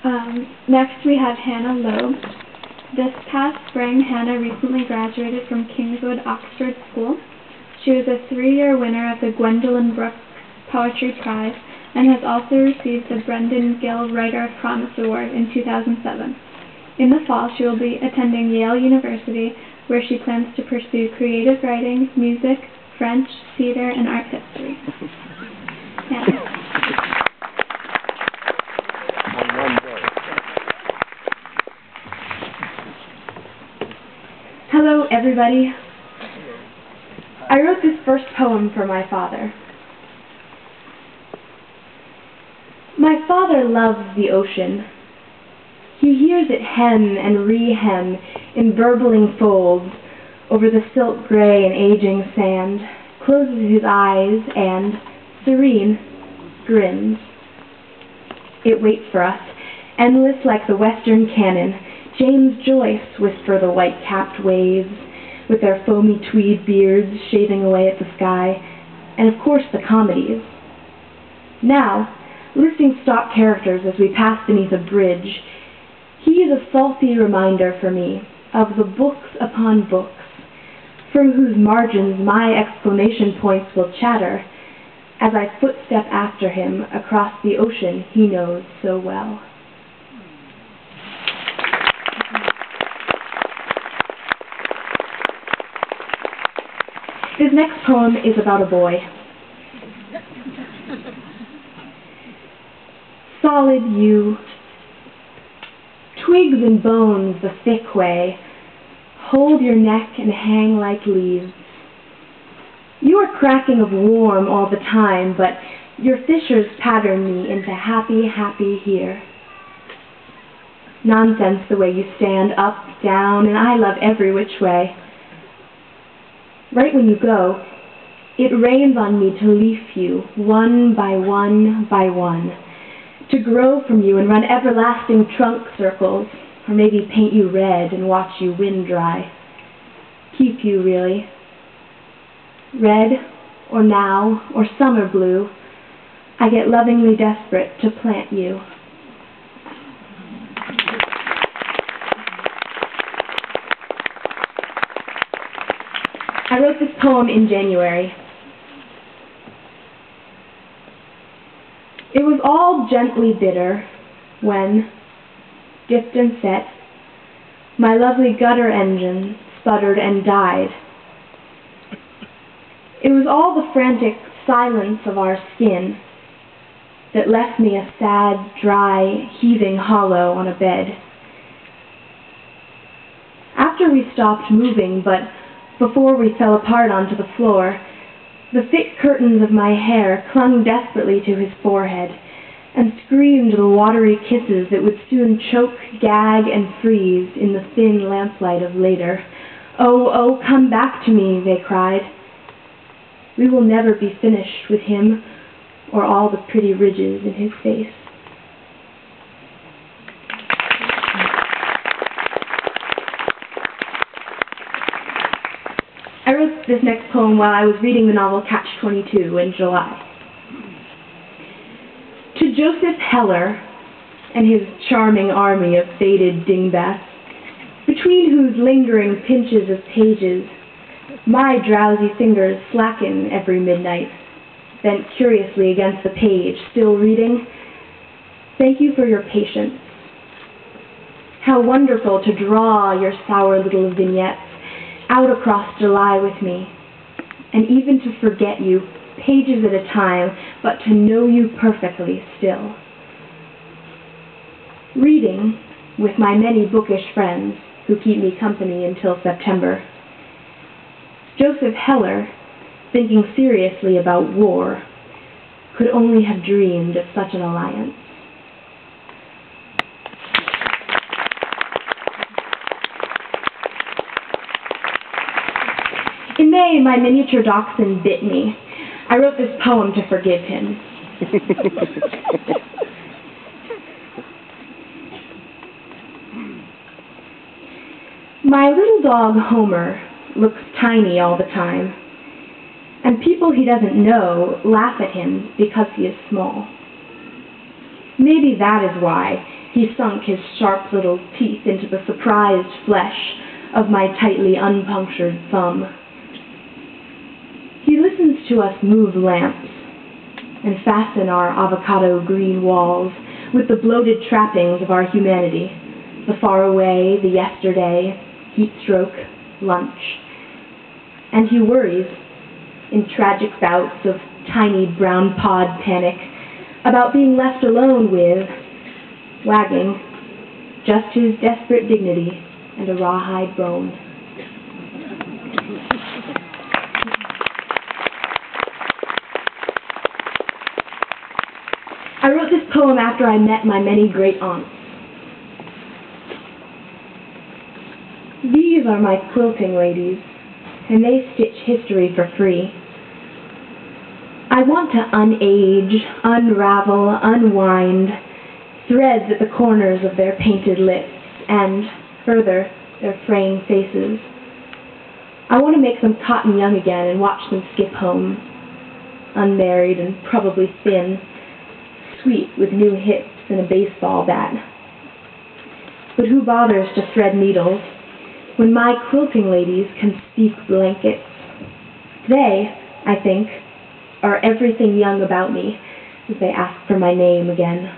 Next we have Hannah Loeb. This past spring, Hannah recently graduated from Kingswood Oxford School. She was a 3-year winner of the Gwendolyn Brooks Poetry Prize and has also received the Brendan Gill Writer of Promise Award in 2007. In the fall, she will be attending Yale University, where she plans to pursue creative writing, music, French, theater, and art history. Hannah. Hello, everybody. I wrote this first poem for my father. My father loves the ocean. He hears it hem and re-hem in burbling folds over the silt gray and aging sand, closes his eyes and, serene, grins. It waits for us, endless like the western cannon. James Joyce whisper the white-capped waves, with their foamy tweed beards shaving away at the sky, and of course the comedies. Now, listing stock characters as we pass beneath a bridge, he is a salty reminder for me of the books upon books, from whose margins my exclamation points will chatter as I footstep after him across the ocean he knows so well. This next poem is about a boy. Solid you, twigs and bones the thick way, hold your neck and hang like leaves. You are cracking of warm all the time, but your fissures pattern me into happy, happy here. Nonsense the way you stand up, down, and I love every which way. Right when you go, it rains on me to leaf you, one by one by one, to grow from you and run everlasting trunk circles, or maybe paint you red and watch you wind dry. Keep you, really. Red, or now, or summer blue, I get lovingly desperate to plant you. I wrote this poem in January. It was all gently bitter when, dipped and set, my lovely gutter engine sputtered and died. It was all the frantic silence of our skin that left me a sad, dry, heaving hollow on a bed. After we stopped moving, but before we fell apart onto the floor, the thick curtains of my hair clung desperately to his forehead and screamed the watery kisses that would soon choke, gag, and freeze in the thin lamplight of later. "Oh, oh, come back to me," they cried. We will never be finished with him or all the pretty ridges in his face. I wrote this next poem while I was reading the novel Catch-22 in July. To Joseph Heller and his charming army of faded dingbats, between whose lingering pinches of pages my drowsy fingers slacken every midnight, bent curiously against the page, still reading, thank you for your patience. How wonderful to draw your sour little vignettes out across July with me, and even to forget you, pages at a time, but to know you perfectly still. Reading with my many bookish friends who keep me company until September. Joseph Heller, thinking seriously about war, could only have dreamed of such an alliance. In May, my miniature dachshund bit me. I wrote this poem to forgive him. My little dog Homer looks tiny all the time, and people he doesn't know laugh at him because he is small. Maybe that is why, He sunk his sharp little teeth into the surprised flesh of my tightly unpunctured thumb. He listens to us move lamps and fasten our avocado green walls with the bloated trappings of our humanity, the far away, the yesterday, heat stroke, lunch. And he worries, in tragic bouts of tiny brown pod panic, about being left alone with, wagging, just his desperate dignity and a rawhide bone. I wrote this poem after I met my many great aunts. These are my quilting ladies, and they stitch history for free. I want to unage, unravel, unwind threads at the corners of their painted lips and, further, their fraying faces. I want to make them cotton young again and watch them skip home, unmarried and probably thin, sweet with new hips and a baseball bat. But who bothers to thread needles when my quilting ladies can speak blankets? They, I think, are everything young about me as they ask for my name again.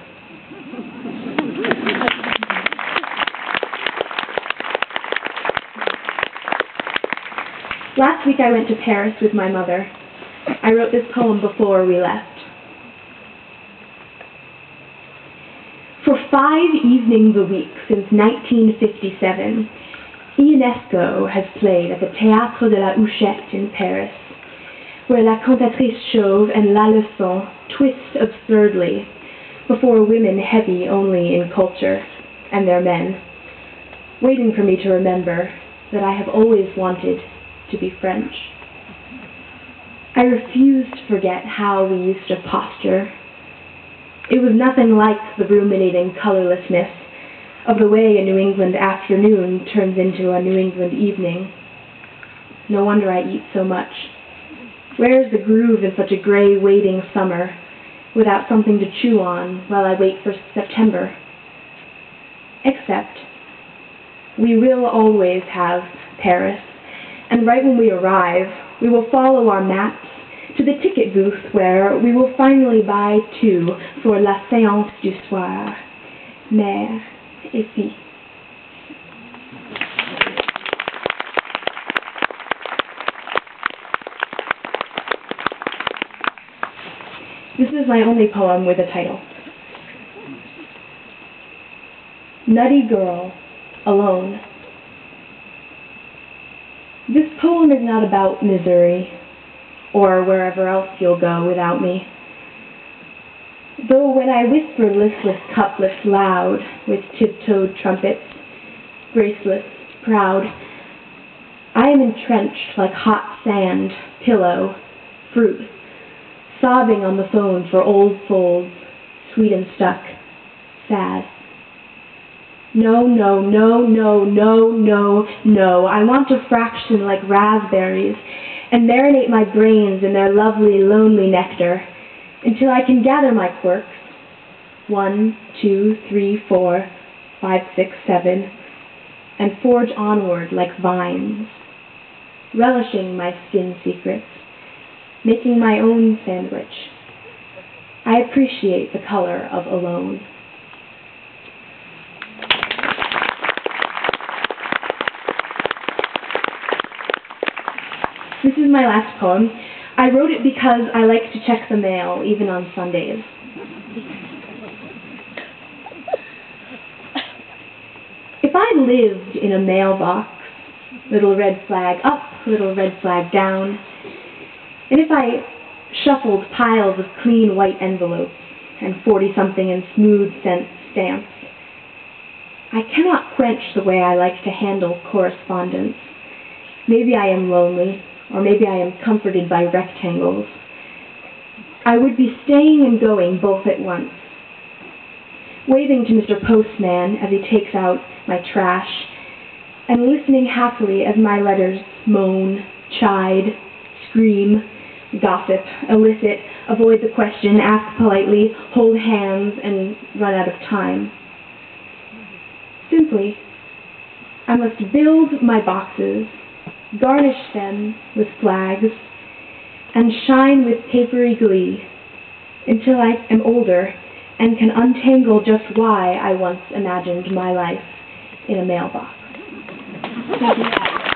Last week I went to Paris with my mother. I wrote this poem before we left. For 5 evenings a week since 1957, Ionesco has played at the Théâtre de la Huchette in Paris, where La Cantatrice Chauve and La Leçon twist absurdly before women heavy only in culture and their men, waiting for me to remember that I have always wanted to be French. I refuse to forget how we used to posture. It was nothing like the ruminating colorlessness of the way a New England afternoon turns into a New England evening. No wonder I eat so much. Where is the groove in such a gray, waiting summer without something to chew on while I wait for September? Except, we will always have Paris, and right when we arrive, we will follow our maps to the ticket booth where we will finally buy 2 for la séance du soir, mère et fille. This is my only poem with a title. Nutty Girl, Alone. This poem is not about Missouri, or wherever else you'll go without me. Though when I whisper listless couplets loud, with tiptoed trumpets, graceless, proud, I am entrenched like hot sand, pillow, fruit, sobbing on the phone for old folds, sweet and stuck, sad. No, no, no, no, no, no, no. I want to fraction like raspberries and marinate my brains in their lovely, lonely nectar until I can gather my quirks, 1, 2, 3, 4, 5, 6, 7, and forge onward like vines, relishing my skin secrets, making my own sandwich. I appreciate the color of alone. This is my last poem. I wrote it because I like to check the mail, even on Sundays. If I lived in a mailbox, little red flag up, little red flag down, and if I shuffled piles of clean white envelopes and 40-something and smooth scent stamps, I cannot quench the way I like to handle correspondence. Maybe I am lonely, or maybe I am comforted by rectangles. I would be staying and going both at once, waving to Mr. Postman as he takes out my trash, and listening happily as my letters moan, chide, scream, gossip, elicit, avoid the question, ask politely, hold hands, and run out of time. simply, I must build my boxes, garnish them with flags, and shine with papery glee until I am older and can untangle just why I once imagined my life in a mailbox. Thank you.